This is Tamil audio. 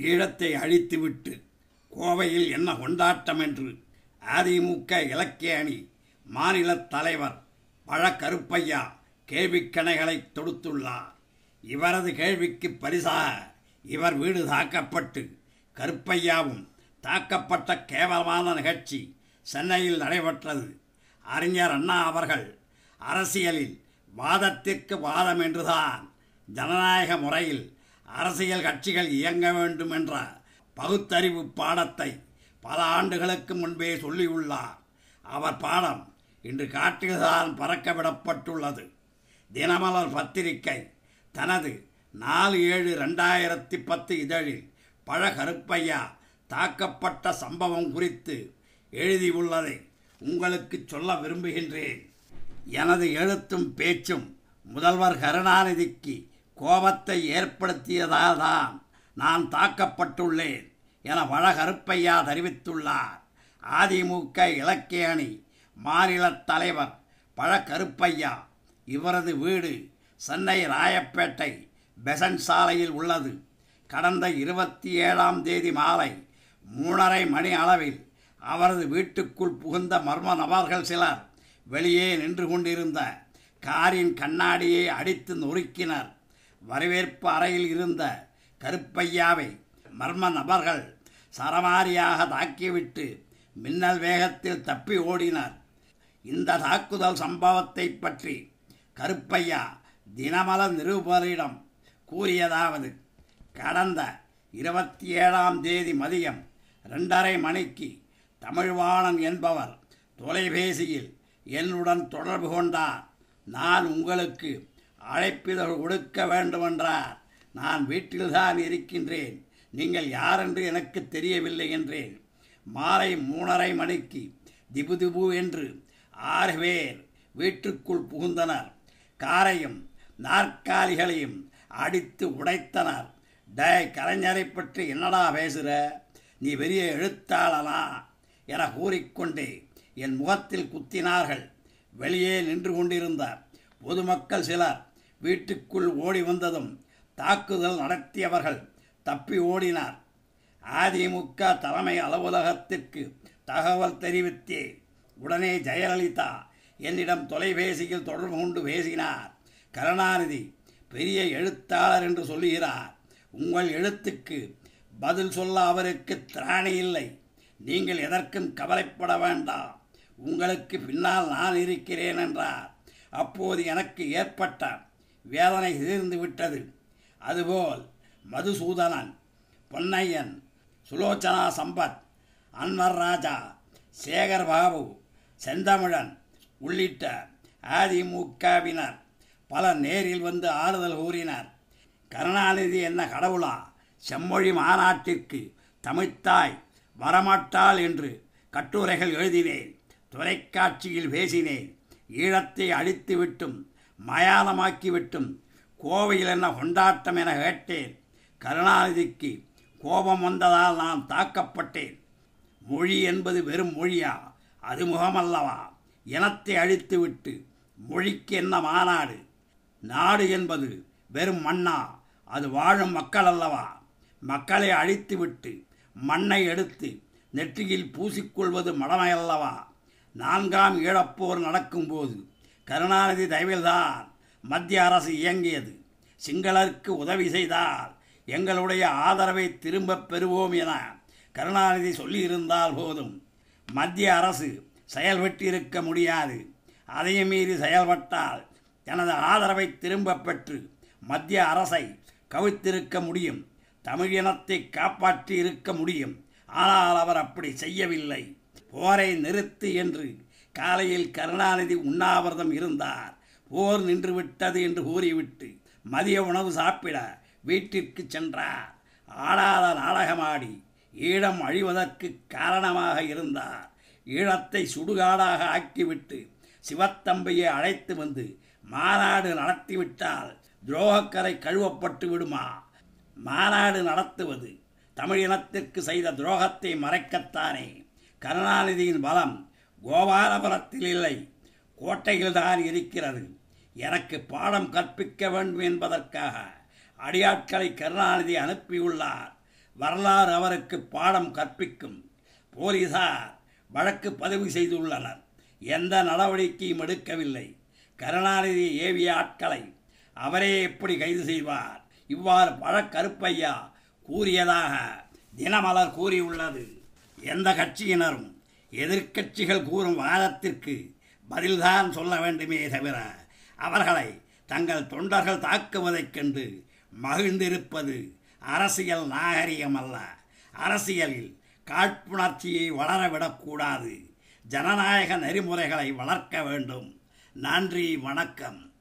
ஈழத்தை அழித்துவிட்டு கோவையில் என்ன கொண்டாட்டம் என்று அதிமுக இலக்கிய அணி மாநில தலைவர் பழ கருப்பையா கேள்விக்கணைகளை தொடுத்துள்ளார். இவரது கேள்விக்கு பரிசாக இவர் வீடு தாக்கப்பட்டு கருப்பையாவும் தாக்கப்பட்ட கேவலமான நிகழ்ச்சி சென்னையில் நடைபெற்றது. அறிஞர் அண்ணா அவர்கள் அரசியலில் வாதத்திற்கு வாதம் என்றுதான் ஜனநாயக முறையில் அரசியல் கட்சிகள் இயங்க வேண்டும் என்ற பகுத்தறிவு பாடத்தை பல ஆண்டுகளுக்கு முன்பே சொல்லியுள்ளார். அவர் பாடம் இன்று காற்றில்தான் பறக்க விடப்பட்டுள்ளது. தினமலர் பத்திரிகை தனது 4/7/2010 இதழில் பழ கருப்பையா தாக்கப்பட்ட சம்பவம் குறித்து எழுதியுள்ளதை உங்களுக்கு சொல்ல விரும்புகின்றேன். எனது எழுத்தும் பேச்சும் முதல்வர் கருணாநிதிக்கு கோபத்தை ஏற்படுத்தியதால் தான் நான் தாக்கப்பட்டுள்ளேன் என பழ கருப்பையா தெரிவித்துள்ளார். அதிமுக இலக்கிய அணி மாநில தலைவர் பழ கருப்பையா இவரது வீடு சென்னை ராயப்பேட்டை பெசன்ட் சாலையில் உள்ளது. கடந்த 27ஆம் தேதி மாலை 3:30 மணி அளவில் அவரது வீட்டுக்குள் புகுந்த மர்ம நபர்கள் சிலர் வெளியே நின்று கொண்டிருந்த காரின் கண்ணாடியை அடித்து நொறுக்கினர். வரவேற்பு அறையில் இருந்த கருப்பையாவை மர்ம நபர்கள் சரமாரியாக தாக்கிவிட்டு மின்னல் வேகத்தில் தப்பி ஓடினர். இந்த தாக்குதல் சம்பவத்தை பற்றி கருப்பையா தினமலர் நிருபரிடம் கூறியதாவது: கடந்த 27ஆம் தேதி மதியம் 2:30 மணிக்கு தமிழ்வாணன் என்பவர் தொலைபேசியில் என்னுடன் தொடர்பு கொண்டார். நான் உங்களுக்கு அழைப்பிதழ் கொடுக்க வேண்டுமென்றார். நான் வீட்டில்தான் இருக்கின்றேன், நீங்கள் யாரென்று எனக்கு தெரியவில்லை என்றேன். மாலை 3:30 மணிக்கு திபுதிபு என்று 6 பேர் வீட்டுக்குள் புகுந்தனர். காரையும் நாற்காலிகளையும் அடித்து உடைத்தனர். கலைஞரை பற்றி என்னடா பேசுகிற, நீ பெரிய எழுத்தாளனா என கூறிக்கொண்டே என் முகத்தில் குத்தினார்கள். வெளியே நின்று கொண்டிருந்த பொதுமக்கள் சிலர் வீட்டுக்குள் ஓடி வந்ததும் தாக்குதல் நடத்தியவர்கள் தப்பி ஓடினார். அதிமுக தலைமை அலுவலகத்திற்கு தகவல் தெரிவித்தே உடனே ஜெயலலிதா என்னிடம் தொலைபேசியில் தொடர்பு கொண்டு பேசினார். கருணாநிதி பெரிய எழுத்தாளர் என்று சொல்லுகிறார். உங்கள் எழுத்துக்கு பதில் சொல்ல அவருக்கு திராணி இல்லை. நீங்கள் எதற்கும் கவலைப்பட வேண்டாம், உங்களுக்கு பின்னால் நான் இருக்கிறேன் என்றார். அப்போது எனக்கு ஏற்பட்ட வேதனை தீர்ந்து விட்டது. அதுபோல் மதுசூதனன், பொன்னையன், சுலோச்சனா சம்பத், அன்வர் ராஜா, சேகர் பாபு, செந்தமிழன் உள்ளிட்ட அதிமுகவினர் பலர் நேரில் வந்து ஆறுதல் கூறினர். கருணாநிதி என்ன கடவுளா, செம்மொழி மாநாட்டிற்கு தமிழ்த்தாய் வரமாட்டாள் என்று கட்டுரைகள் எழுதினேன், தொலைக்காட்சியில் பேசினேன். ஈழத்தை அழித்துவிட்டும் மயானமாக்கிவிட்டும் கோவையில் என்ன கொண்டாட்டம் என கேட்டேன். கருணாநிதிக்கு கோபம் வந்ததால் நான் தாக்கப்பட்டேன். மொழி என்பது வெறும் மொழியா? அது முகமல்லவா? இனத்தை அழித்துவிட்டு மொழிக்கு என்ன மாநாடு? நாடு என்பது வெறும் மண்ணா? அது வாழும் மக்கள் அல்லவா? மக்களை அழித்துவிட்டு மண்ணை எடுத்து நெற்றியில் பூசிக்கொள்வது மடமையல்லவா? 4ஆம் ஈழப்போர் நடக்கும்போது கருணாநிதி தயவில்தான் மத்திய அரசு இயங்கியது. சிங்களருக்கு உதவி செய்தால் எங்களுடைய ஆதரவை திரும்பப் பெறுவோம் என கருணாநிதி சொல்லியிருந்தால் போதும். மத்திய அரசு செயல்பட்டிருக்க முடியாது. அதையும் மீறி செயல்பட்டால் தனது ஆதரவை திரும்ப பெற்று மத்திய அரசை கவிழ்த்திருக்க முடியும், தமிழ் இனத்தை காப்பாற்றி இருக்க முடியும். ஆனால் அவர் அப்படி செய்யவில்லை. போரை நிறுத்து என்று காலையில் கருணாநிதி உண்ணாவிரதம் இருந்தார். போர் நின்றுவிட்டது என்று கூறிவிட்டு மதிய உணவு சாப்பிட வீட்டிற்கு சென்றார். ஆடாத நாடகமாடி ஈழம் அழிவதற்கு காரணமாக இருந்தார். ஈழத்தை சுடுகாடாக ஆக்கிவிட்டு சிவத்தம்பியை அழைத்து வந்து மாநாடு நடத்திவிட்டால் துரோகக்கரை கழுவப்பட்டு விடுமா? மாநாடு நடத்துவது தமிழ் இனத்திற்கு செய்த துரோகத்தை மறைக்கத்தானே. கருணாநிதியின் பலம் கோபாலபுரத்தில் இல்லை, கோட்டையில்தான் இருக்கிறது. எனக்கு பாடம் கற்பிக்க வேண்டும் என்பதற்காக அடியாட்களை கருணாநிதி அனுப்பியுள்ளார். வரலாறு அவருக்கு பாடம் கற்பிக்கும். போலீசார் வழக்கு பதிவு செய்துள்ளனர். எந்த நடவடிக்கையும் எடுக்கவில்லை. கருணாநிதி ஏவிய ஆட்களை அவரே எப்படி கைது செய்வார்? இவ்வாறு பழக்கருப்பையா கூறியதாக தினமலர் கூறியுள்ளது. எந்த கட்சியினரும் எதிர்க்கட்சிகள் கூறும் வாதத்திற்கு பதில்தான் சொல்ல வேண்டுமே தவிர அவர்களை தங்கள் தொண்டர்கள் தாக்குவதைக் கண்டு மகிழ்ந்திருப்பது அரசியல் நாகரிகம் அல்ல. அரசியலில் காழ்ப்புணர்ச்சியை வளரவிடக்கூடாது. ஜனநாயக நெறிமுறைகளை வளர்க்க வேண்டும். நன்றி, வணக்கம்.